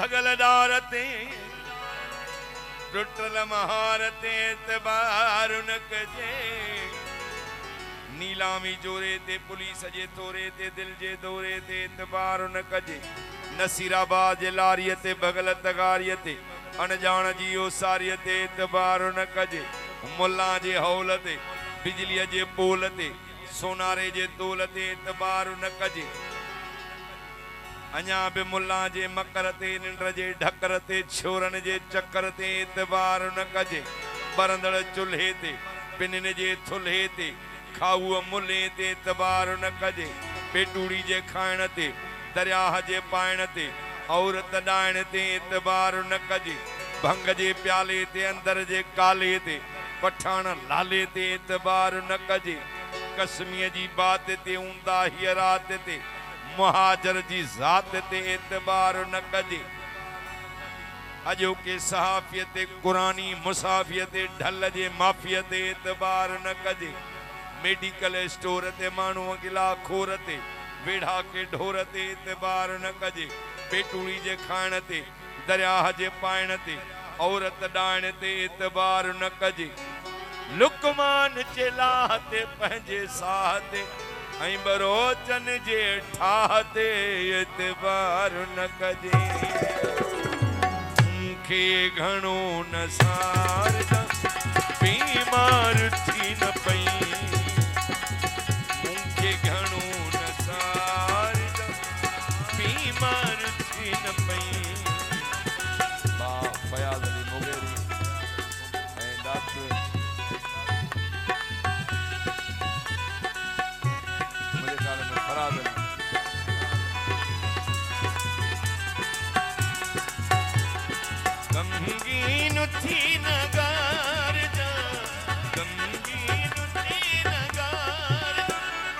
अगलदारते टुटल महारते तबार न कजे नीलामी जोरे ते पुलिस जे तोरे ते दिल जे दौरे ते तबार न कजे नसीराबाद जे लारिय ते बगल तगारिय ते अनजान जी ओसारिय ते तबार न कजे मुल्ला जे हौल ते बिजली जे पोल ते सोनारे जे तोल ते तबार न कजे अञा बि मुल्ला जे मकर ते निंड जे ढकर ते छोरन जे चक्कर ते एतबार न कजे बरंदड़ चुल्हे ते पिनिन जे थुल्हे ते खाऊ मुल्हे ते एतबार न कजे पेटूड़ी जे खाइण ते दरियाह जे पाइण ते औरत ॾाइण ते एतबार न कजे भंग जे प्याले ते अंदर जे काले ते पठाण लाले ते एतबार न कजे कसमीअ जी बात ते ऊंदा हीअ रात ते मुहाजर जी ज़ात ते एतबार न कजे अजोके सहाफ़ियत ते कुरानी मुसाफ़ियत ते ढल जे माफ़ियत ते एतबार न कजे मेडिकल स्टोर ते माण्हू गिला खोर ते वेढ़ा के ढोर ते एतबार न कजे पेटूड़ी जे खाइण ते दरियाह जे पाइण ते औरत ॾाइण ते एतबार न कजे लुकमान जे लाह ते पंहिंजे साह ते ऐं बरोचन जे ठाह ते एतबार न कजे मूंखे घणो न सारजा बीमार थी न पई मूंखे घणो न सारजा बीमार थी न पई फयाज़ अली मोगेरी ऐं डॉक्टर गमगीन थी नगार जा गमगीन थी नगार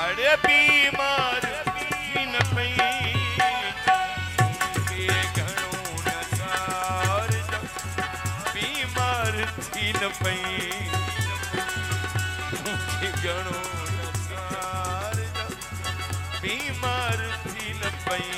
अड़े बीमार थी न पई मूंखे घणो न सार जा बीमार थी न पई मूंखे घणो न सार जा बीमार थी न पई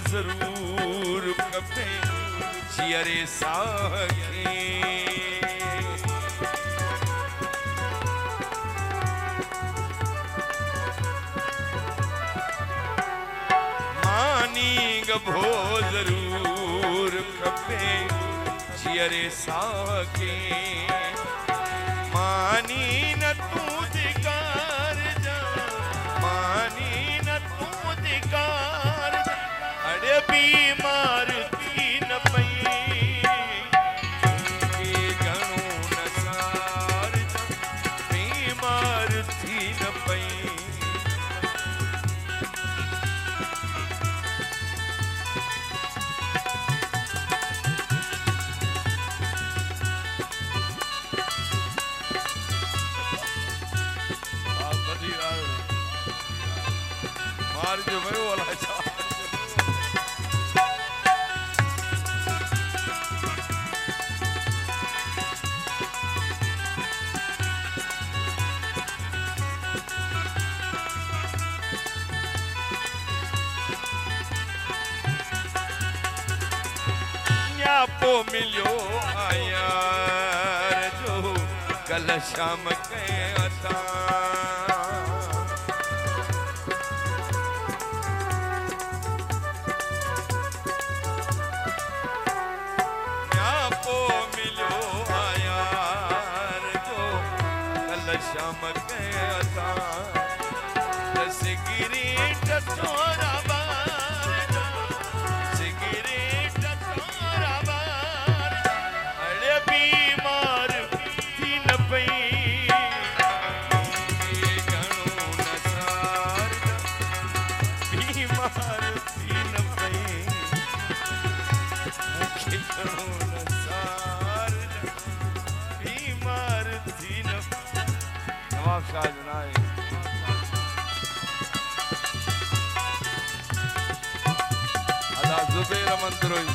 जरूर कपे चियरे साखे मानी गभो जरूर कपे चियरे साखे मानी न तू दिकार जा मानी न तू दिकार अड़े बीमार थी न पई घणो न सार बीमार थी न पई मार जो भयो वाला छा पो मिलियो आयार जो कल शाम के असां पो मिलियो आयार जो कल शाम के असां सिगरेट छोरा बीमार थी न पई मूंखे घणो न सार बीमार थी न नवाब शाह जुनाए अदा जुबैर मंत्रोई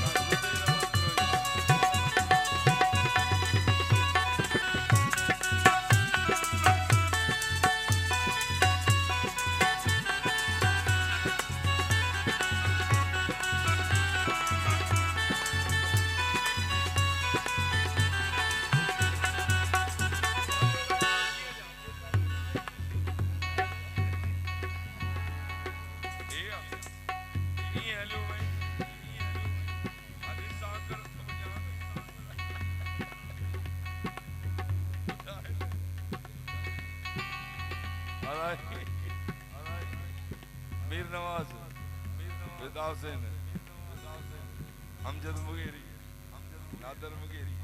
मीर नवाज विदा हुसैन हमजद मुगेरी नादर मुगेरी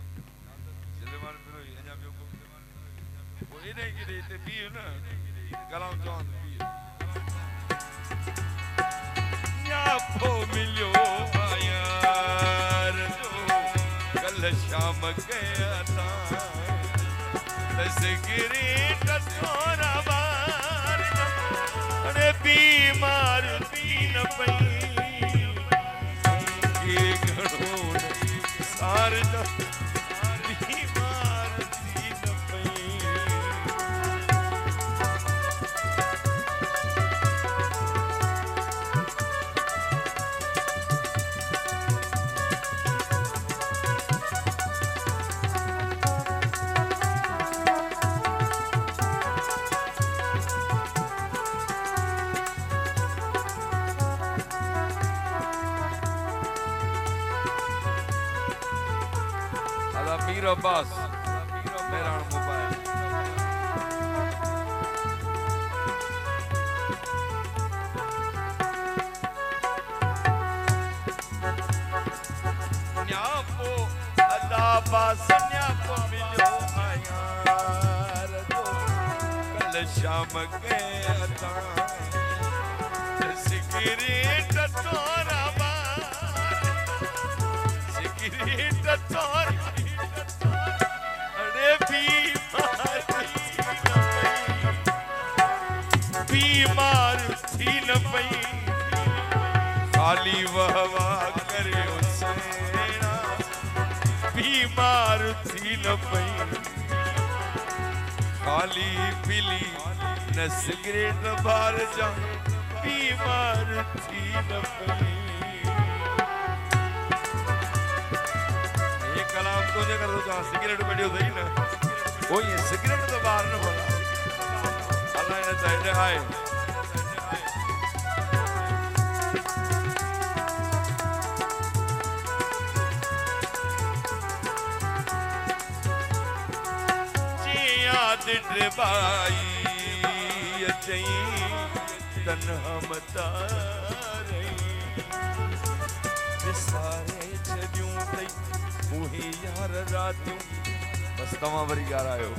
सुलेमान फिरोई अञा ॿियो को वो इने की ते बीह न कलाम चवंद बीह न्यापो मिलियो यार जो कल शाम गया था तस्गिरी टसोरा बार अरे बीमार थी न पई ये घणो सार बीमार थी न पई मीर अब्बास मेहरान मोबाइल न्यापो अदाबास न्यापो मिलो यार जो कल शाम गया था सिकिरी टटोरा बार सिकिरी टटोरा बीमार थी न पई खाली वहवा करे हुसैना बीमार थी न पई खाली पीली न सिगरेट बार जा बीमार थी न पई ये कलाम तो जे कर दो सिगरेट पड़ियो सही न वो ये सिगरेट तो बाहर न बोला अल्लाह ने चाहे आए जी याद ड्रबाई अचई तन्हा मता रही सारे छॾियूं तई मुही यार रातियूं बस तव्हां वरी ॻाल्हायो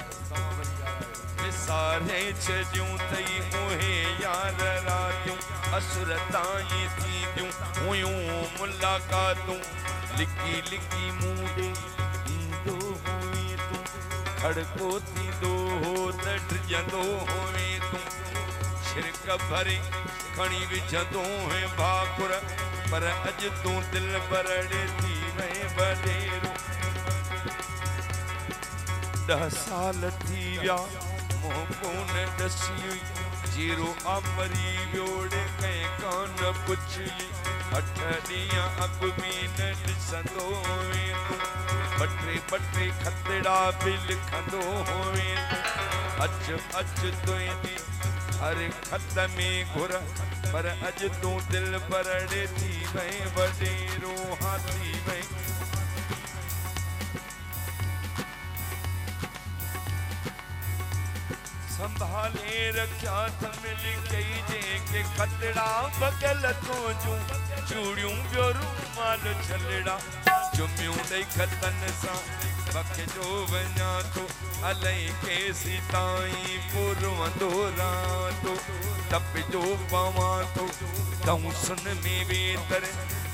सारे छॾियूं तई मुहे यार रातियूं असुर ताईं थींदियूं हुयूं मुलाक़ातूं लिकी लिकी मूंडे ईंदो हुई तूं खड़को थींदो हो त डिॼंदो हुई तूं छिरक भरे खणी विझंदो हुए भाकुर पर अॼु तूं दिल बरड़े थी वए वॾेरो 10 साल थी विया मोह कोन दसी हुई जीरो अमरी वियोड़े कंहिं कान पुछी 8 ॾींहं अॻु बि न ॾिसंदो हुए ॿटे खतड़ा बि लिखंदो हुए अच तुंहिंजी हर खत में घुर पर अॼु तूं दिल बरड़े थी वए वॾेरो हाथी वए संभाले रखिया त मिली कई जेके खतड़ा बगल तो जूं चूड़ियूं ॿियो रूमाल छलड़ा चुमियूं ॾेई खतन सां बख जो वञा तो अलई के सीताई पुरवंदो रातो तप जो पवां तो तऊं सुन में वेतर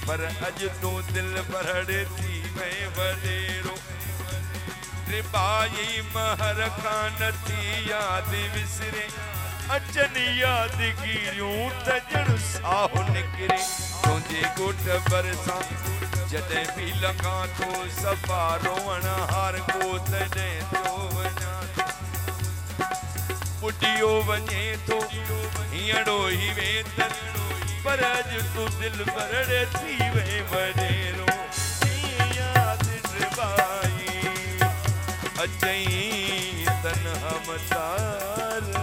पर अज तो दिल भरड़ थी वे वडेरो त्रिबाई महर कान थी याद विसरे अचन याद गिरियूं तजण साहो निकरे तुंहिंजे गोट बरसां जॾहिं बि लॻा थो सफ़ा रोअण हार को तॾहिं थियो वञा ॿुॾियो वञे थो हीअड़ो ई वेतर पर अॼु तूं दिल भरड़ थी वे वडेरो याद त्रिबाई अचई तन्हा मतार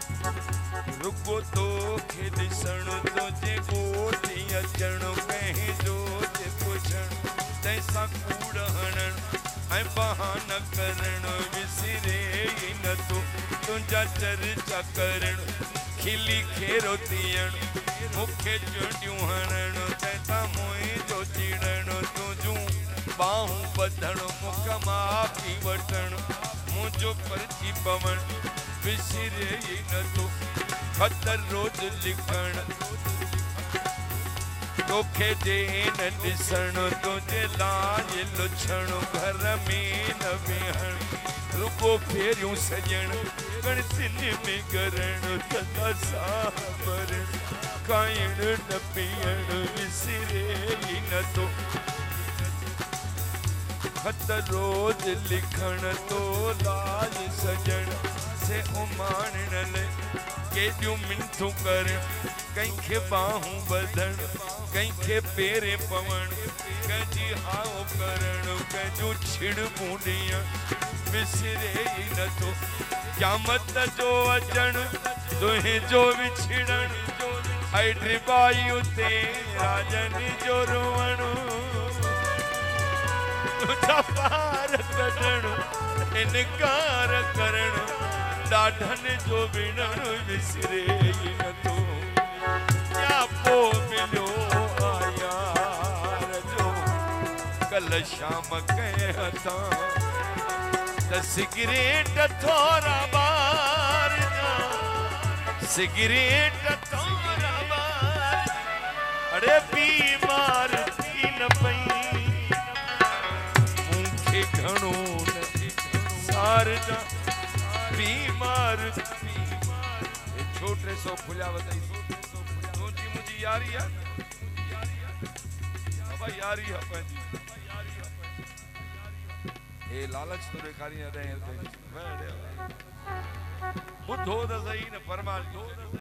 रुगो तो खे ॾिसण तुंहिंजे ॻोठी अचण पंहिंजो ते पुछण तंहिंसां कूड़ हणण ऐं बहाना करण विसरे ई न तूं तुंहिंजा चर्चा करण खिली खेरो थियण मूंखे चुडियूं हणण तंहिंसां मुंहिंजो चिड़ण तुंहिंजूं बाहूं ॿधण मुख माफ़ी वठण मुंहिंजो परची पवण विसरे ई न तूं खत रोज लिखण तोखे जे न ॾिसण तुंहिंजे लाइ लुछण घर में न वेहण रुगो फेरियूं सॼण गणसिन में करण तंदा साह भरण खाइण न पीअण विसरे ई न तो खत रोज लिखण तो लाज सजण से उमाणण लाइ केॾियूं मिंथूं करण कंहिंखे बाहूं ॿधण कंहिंखे पेरे पवण कंहिंजी हाओ करण कंहिंजूं छिड़बूं ॾियण विसरे ई नथो क़यामत जो अचण तुंहिंजो विछड़ण ऐं ड्रिबाई उते राजन जो रोअण तुंहिंजा पार कढण इनकार करण ॾाढनि जो विणण विसरे ई नथो या पोइ मिलियो यार जो कल शाम कंहिं हथां त सिगरेट थोरा ॿार सिगरेट थोरा ॿार अड़े बीमार थी न पई मूंखे घणो न सार जा बीमार छोटे सो खुलिया वधाई तुंहिंजी मुंहिंजी यारी आहे बाबा यारी आहे पंहिंजी हे लालच तो ॾेखारी न ॿुधो त सही न फरमाइश